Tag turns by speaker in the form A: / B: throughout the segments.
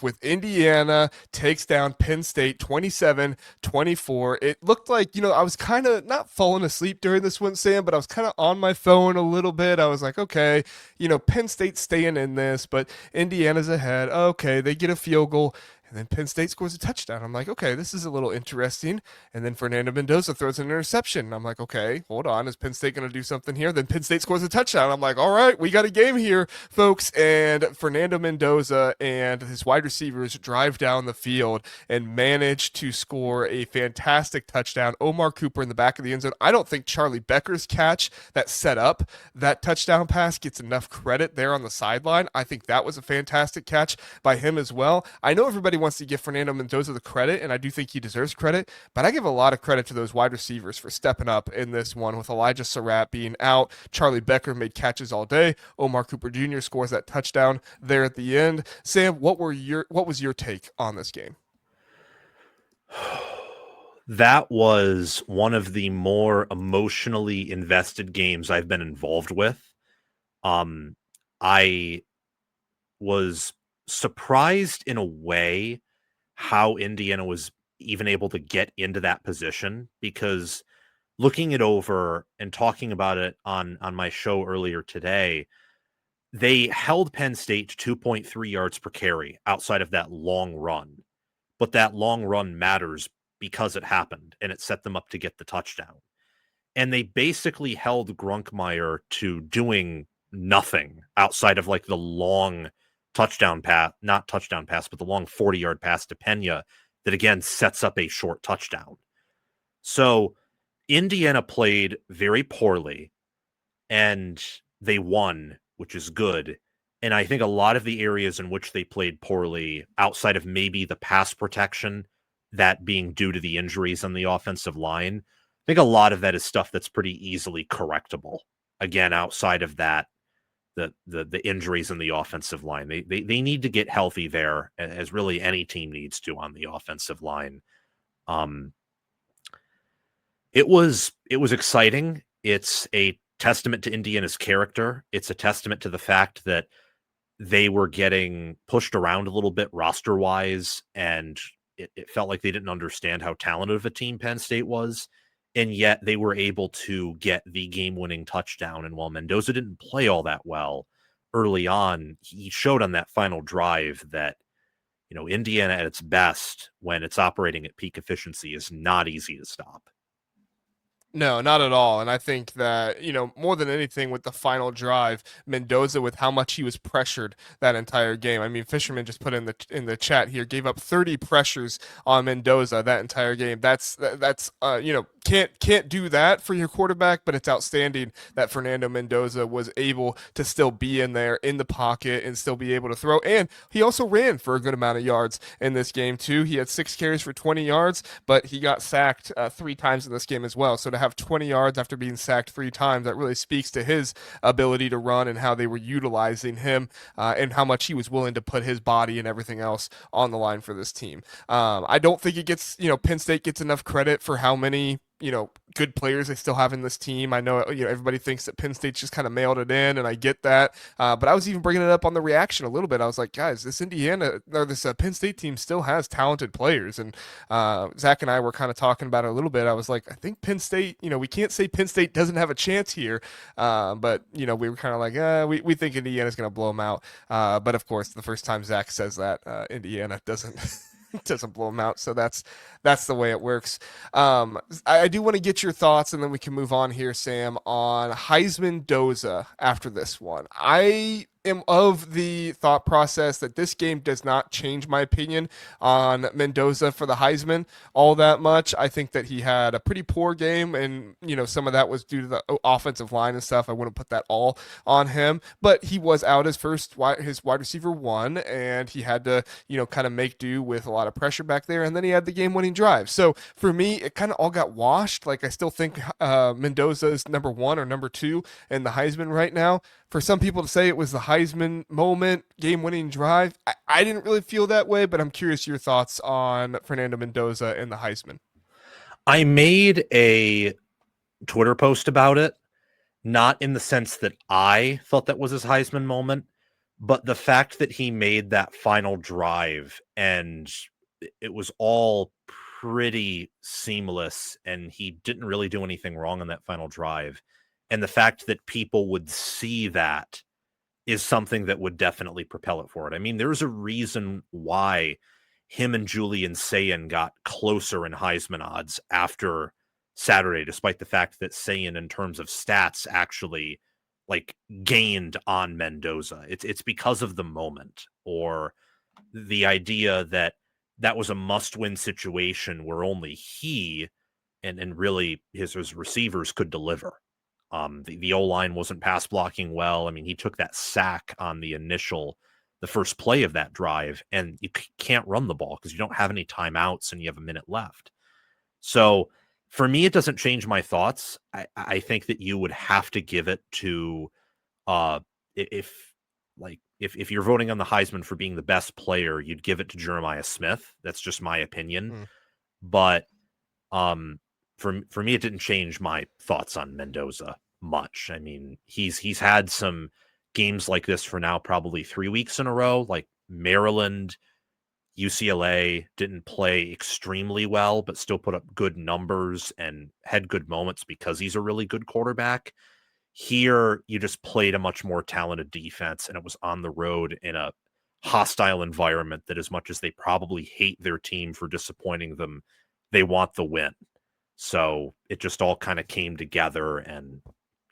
A: with Indiana takes down Penn State 27-24. It looked like, I was kind of not falling asleep during this one, Sam, but I was kind of on my phone a little bit. I was like, okay, Penn State's staying in this, but Indiana's ahead. Okay, they get a field goal. And then Penn State scores a touchdown. I'm like, okay, this is a little interesting. And then Fernando Mendoza throws an interception. I'm like, okay, hold on. Is Penn State going to do something here? Then Penn State scores a touchdown. I'm like, all right, we got a game here, folks. And Fernando Mendoza and his wide receivers drive down the field and manage to score a fantastic touchdown. Omar Cooper in the back of the end zone. I don't think Charlie Becker's catch that set up that touchdown pass gets enough credit there on the sideline. I think that was a fantastic catch by him as well. I know everybody wants to give Fernando Mendoza the credit, and I do think he deserves credit, but I give a lot of credit to those wide receivers for stepping up in this one with Elijah Surratt being out. Charlie Becker made catches all day. Omar Cooper Jr. scores that touchdown there at the end. Sam, what was your take on this game?
B: That was one of the more emotionally invested games I've been involved with. I was surprised in a way how Indiana was even able to get into that position, because looking it over and talking about it on my show earlier today, they held Penn State to 2.3 yards per carry outside of that long run. But that long run matters because it happened and it set them up to get the touchdown. And they basically held Grunkmeyer to doing nothing outside of like the long touchdown pass, not touchdown pass, but the long 40-yard pass to Pena that again sets up a short touchdown. So Indiana played very poorly and they won, which is good. And I think a lot of the areas in which they played poorly, outside of maybe the pass protection, that being due to the injuries on the offensive line, I think a lot of that is stuff that's pretty easily correctable. Again, outside of that, the injuries in the offensive line, they need to get healthy there, as really any team needs to on the offensive line. It was exciting. It's a testament to Indiana's character. It's a testament to the fact that they were getting pushed around a little bit roster-wise, and it felt like they didn't understand how talented of a team Penn State was, and yet they were able to get the game-winning touchdown. And while Mendoza didn't play all that well early on, he showed on that final drive that, Indiana at its best, when it's operating at peak efficiency, is not easy to stop.
A: No, not at all. And I think that, more than anything with the final drive, Mendoza, with how much he was pressured that entire game. I mean, Fisherman just put in the chat here, gave up 30 pressures on Mendoza that entire game. That's can't do that for your quarterback, but it's outstanding that Fernando Mendoza was able to still be in there in the pocket and still be able to throw. And he also ran for a good amount of yards in this game too. He had 6 carries for 20 yards, but he got sacked 3 times in this game as well. So to have 20 yards after being sacked 3 times, that really speaks to his ability to run and how they were utilizing him and how much he was willing to put his body and everything else on the line for this team. I don't think it gets, Penn State gets enough credit for how many good players they still have in this team. I know, everybody thinks that Penn State just kind of mailed it in, and I get that. But I was even bringing it up on the reaction a little bit. I was like, guys, this Penn State team still has talented players. And Zach and I were kind of talking about it a little bit. I was like, I think Penn State, we can't say Penn State doesn't have a chance here. But, we were kind of like, we think Indiana's going to blow them out. But of course, the first time Zach says that, Indiana doesn't. Doesn't blow them out. So that's the way it works. I do want to get your thoughts, and then we can move on here, Sam, on Heisman Doza after this one. I am of the thought process that this game does not change my opinion on Mendoza for the Heisman all that much. I think that he had a pretty poor game, and some of that was due to the offensive line and stuff. I wouldn't put that all on him, but he was out his wide receiver one, and he had to kind of make do with a lot of pressure back there, and then he had the game-winning drive. So for me, it kind of all got washed. Like, I still think Mendoza is number 1 or number 2 in the Heisman right now. For some people to say it was the Heisman moment, game-winning drive, I didn't really feel that way, but I'm curious your thoughts on Fernando Mendoza and the Heisman.
B: I made a Twitter post about it, not in the sense that I thought that was his Heisman moment, But the fact that he made that final drive and it was all pretty seamless and he didn't really do anything wrong on that final drive. And the fact that people would see that is something that would definitely propel it forward. I mean, there's a reason why him and Julian Sayin got closer in Heisman odds after Saturday, despite the fact that Sayin, in terms of stats, actually like gained on Mendoza. It's because of the moment or the idea that that was a must-win situation where only he and really his receivers could deliver. The O line wasn't pass blocking well. I mean, he took that sack on the first play of that drive, and you can't run the ball because you don't have any timeouts and you have a minute left. So for me, it doesn't change my thoughts. I think that you would have to give it to uh if if you're voting on the Heisman for being the best player, you'd give it to Jeremiah Smith. That's just my opinion.
A: Mm.
B: But um, for me, it didn't change my thoughts on Mendoza much. I mean, he's had some games like this for now probably 3 weeks in a row. Like Maryland, UCLA didn't play extremely well, but still put up good numbers and had good moments because he's a really good quarterback. Here, you just played a much more talented defense, and it was on the road in a hostile environment that, as much as they probably hate their team for disappointing them, they want the win. So it just all kind of came together, and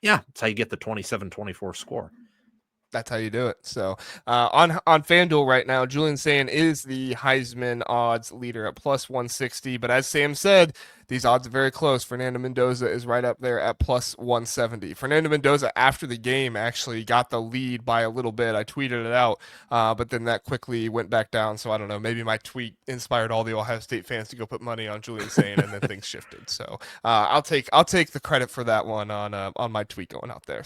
B: yeah, that's how you get the 27-24 score.
A: That's how you do it. So on FanDuel right now, Julian Sayn is the Heisman odds leader at plus 160. But as Sam said, these odds are very close. Fernando Mendoza is right up there at plus 170. Fernando Mendoza, after the game, actually got the lead by a little bit. I tweeted it out, but then that quickly went back down. So I don't know. Maybe my tweet inspired all the Ohio State fans to go put money on Julian Sayn, and then things shifted. So I'll take the credit for that one on my tweet going out there.